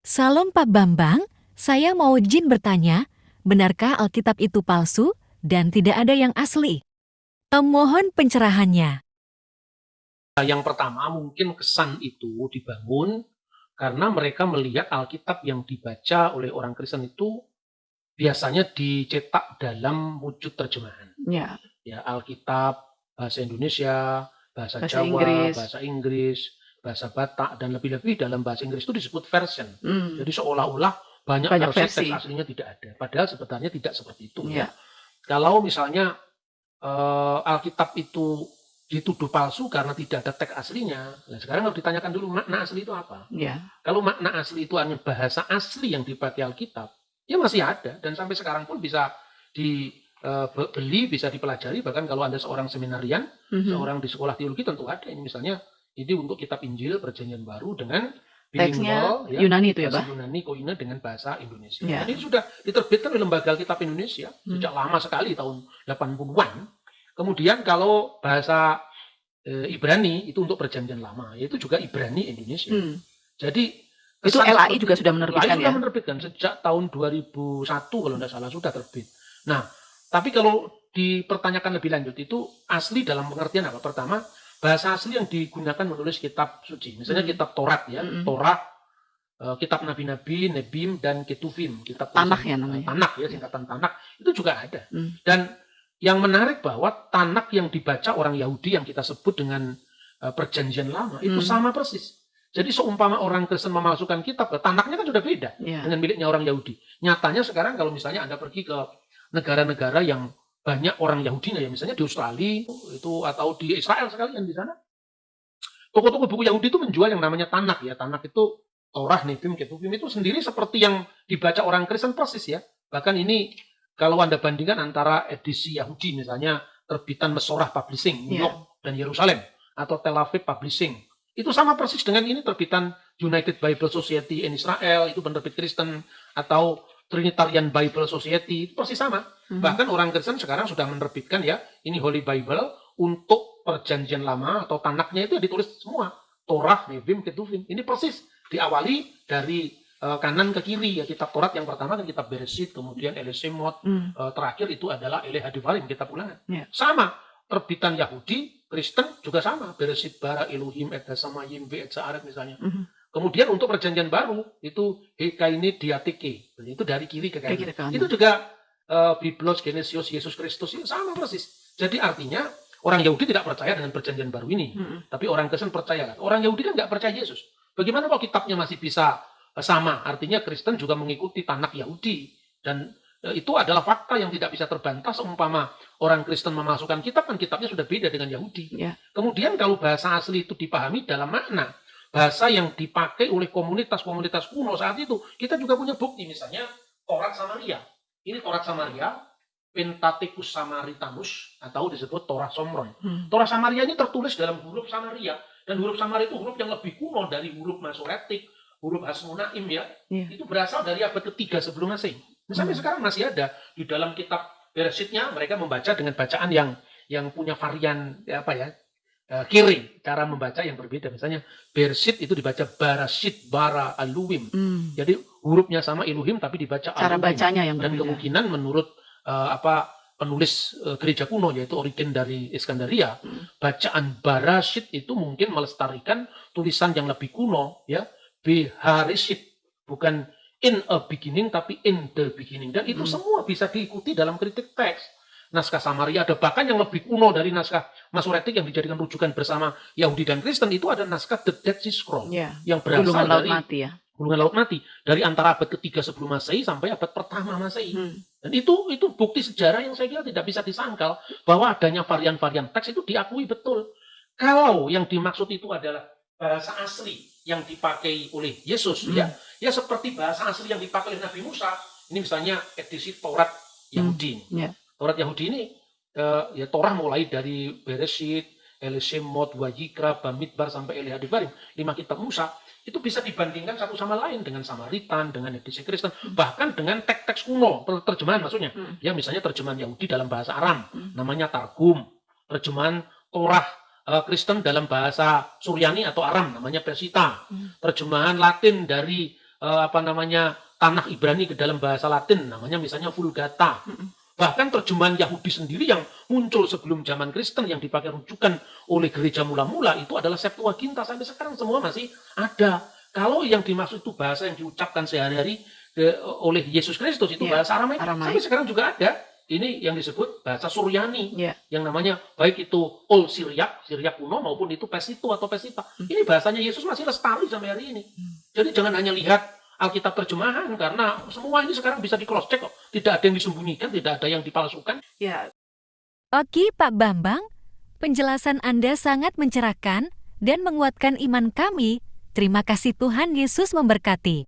Salam Pak Bambang, saya mau izin bertanya, benarkah Alkitab itu palsu dan tidak ada yang asli? Mohon pencerahannya. Yang pertama, mungkin kesan itu dibangun karena mereka melihat Alkitab yang dibaca oleh orang Kristen itu biasanya dicetak dalam wujud terjemahan. Ya, Ya, Alkitab bahasa Indonesia, bahasa Bahasa Jawa, Inggris. bahasa Inggris, bahasa Batak, dan lebih-lebih dalam bahasa Inggris itu disebut version. Hmm. Jadi seolah-olah banyak Banyak versi, versi. teks aslinya tidak ada. Padahal sebenarnya tidak seperti itu. Ya. Kalau misalnya Alkitab itu dituduh palsu karena tidak ada teks aslinya. Nah, sekarang harus ditanyakan dulu makna asli itu apa. Ya. Kalau makna asli itu hanya bahasa asli yang dipakai Alkitab, ya masih ada dan sampai sekarang pun bisa dibeli, bisa dipelajari. Bahkan kalau Anda seorang seminarian, seorang di sekolah teologi tentu ada. Ini misalnya ini untuk kitab Injil Perjanjian Baru dengan Teksnya bilingual, Yunani itu ya, bahasa Pak? Yunani koine dengan bahasa Indonesia. Ya. Dan ini sudah diterbitkan oleh Lembaga Alkitab Indonesia sejak lama sekali, tahun 80-an. Kemudian kalau bahasa Ibrani itu untuk Perjanjian Lama, yaitu juga Ibrani Indonesia. Jadi itu LAI juga sudah menerbitkan LAI sudah menerbitkan sejak tahun 2001 kalau tidak salah sudah terbit. Nah, tapi kalau dipertanyakan lebih lanjut itu asli dalam pengertian apa? Pertama, bahasa asli yang digunakan menulis kitab suci. Misalnya kitab Taurat ya, Torah, kitab Nabi-Nabi, Nebim, dan Ketuvim. Kitab Tanakh ya namanya. Tanakh ya, singkatan Tanakh. Itu juga ada. Dan yang menarik bahwa Tanakh yang dibaca orang Yahudi yang kita sebut dengan Perjanjian Lama itu sama persis. Jadi seumpama orang Kristen memasukkan kitab, Tanakhnya kan sudah beda dengan miliknya orang Yahudi. Nyatanya sekarang kalau misalnya Anda pergi ke negara-negara yang banyak orang Yahudinya, ya misalnya di Australia itu atau di Israel sekalian di sana, toko-toko buku Yahudi itu menjual yang namanya Tanakh ya. Tanakh itu Torah, Nebim, Ketuvim itu sendiri seperti yang dibaca orang Kristen persis ya. Bahkan ini kalau Anda bandingkan antara edisi Yahudi misalnya terbitan Mesorah Publishing, New York dan Yerusalem, atau Tel Aviv Publishing, itu sama persis dengan ini terbitan United Bible Society in Israel, itu penerbit Kristen, atau Trinitarian Bible Society, itu persis sama. Bahkan orang Kristen sekarang sudah menerbitkan ya, ini Holy Bible untuk Perjanjian Lama atau Tanakhnya itu ditulis semua. Torah, Nebim, Ketuvim. Ini persis diawali dari kanan ke kiri ya. Kitab Taurat yang pertama kan kitab Bereshit, kemudian Ele Shemot, terakhir itu adalah Ele Hadivarim, kitab ulangan. Sama, terbitan Yahudi, Kristen juga sama. Bereshit bara Elohim et Samayim ve et Sa'aret misalnya. Kemudian untuk Perjanjian Baru itu Hekaini Diatike, itu dari kiri ke kanan. Itu juga Biblos, Genesios, Yesus Kristus itu sama persis. Jadi artinya orang Yahudi tidak percaya dengan Perjanjian Baru ini, tapi orang Kristen percaya. Orang Yahudi kan nggak percaya Yesus. Bagaimana kalau kitabnya masih bisa sama? Artinya Kristen juga mengikuti Tanakh Yahudi dan itu adalah fakta yang tidak bisa terbantah. Seumpama orang Kristen memasukkan kitab, kan kitabnya sudah beda dengan Yahudi. Kemudian kalau bahasa asli itu dipahami dalam makna bahasa yang dipakai oleh komunitas-komunitas kuno saat itu, kita juga punya bukti. Misalnya Taurat Samaria. Ini Taurat Samaria, Pentateuchus Samaritanus, atau disebut Torah Somron. Torah Samaria ini tertulis dalam huruf Samaria, dan huruf Samaria itu huruf yang lebih kuno dari huruf Masoretik, huruf Hasmonaim ya. Itu berasal dari abad ketiga sebelum Masehi. Sampai sekarang masih ada di dalam kitab Bereshitnya, mereka membaca dengan bacaan yang punya varian kiri, cara membaca yang berbeda. Misalnya Bereshit itu dibaca Barashit, Bara, Aluim. Jadi hurufnya sama Elohim tapi dibaca cara Aluim. Bacanya yang dan berbeda. Kemungkinan menurut penulis gereja kuno yaitu Origen dari Iskandaria, bacaan Barashit itu mungkin melestarikan tulisan yang lebih kuno ya, Beharishit, bukan in a beginning tapi in the beginning, dan itu semua bisa diikuti dalam kritik teks. Naskah Samaria ada bahkan yang lebih kuno dari naskah Masoretik yang dijadikan rujukan bersama Yahudi dan Kristen, itu ada naskah The Dead Sea Scroll yang berasal Gulungan Laut dari Mati ya. Gulungan Laut Mati dari antara abad ketiga sebelum Masehi sampai abad pertama Masehi. Dan itu bukti sejarah yang saya kira tidak bisa disangkal bahwa adanya varian-varian teks itu diakui betul. Kalau yang dimaksud itu adalah bahasa asli yang dipakai oleh Yesus ya seperti bahasa asli yang dipakai oleh Nabi Musa. Ini misalnya edisi Taurat Yahudi. Taurat Yahudi ini ya Torah mulai dari Bereshit, Ele Shemot, Wayikra, Bamidbar sampai Ele Hadivarim, 5 kitab Musa. Itu bisa dibandingkan satu sama lain dengan Samaritan, dengan edisi Kristen, bahkan dengan teks-teks kuno, terjemahan maksudnya. Ya misalnya terjemahan Yahudi dalam bahasa Aram, namanya Targum. Terjemahan Torah Kristen dalam bahasa Suryani atau Aram, namanya Pesita. Terjemahan Latin dari tanah Ibrani ke dalam bahasa Latin, namanya misalnya Vulgata. Bahkan terjemahan Yahudi sendiri yang muncul sebelum zaman Kristen yang dipakai rujukan oleh gereja mula-mula itu adalah Septuaginta. Sampai sekarang semua masih ada. Kalau yang dimaksud itu bahasa yang diucapkan sehari-hari oleh Yesus Kristus itu bahasa Aramaik. Sampai sekarang juga ada. Ini yang disebut bahasa Suryani. Yang namanya baik itu Old Syriac kuno maupun itu Pesito atau Pesita. Ini bahasanya Yesus masih lestari sampai hari ini. Jadi jangan hanya lihat Alkitab terjemahan, karena semua ini sekarang bisa di cross check kok. Tidak ada yang disembunyikan, tidak ada yang dipalsukan. Oke Pak Bambang, penjelasan Anda sangat mencerahkan dan menguatkan iman kami. Terima kasih, Tuhan Yesus memberkati.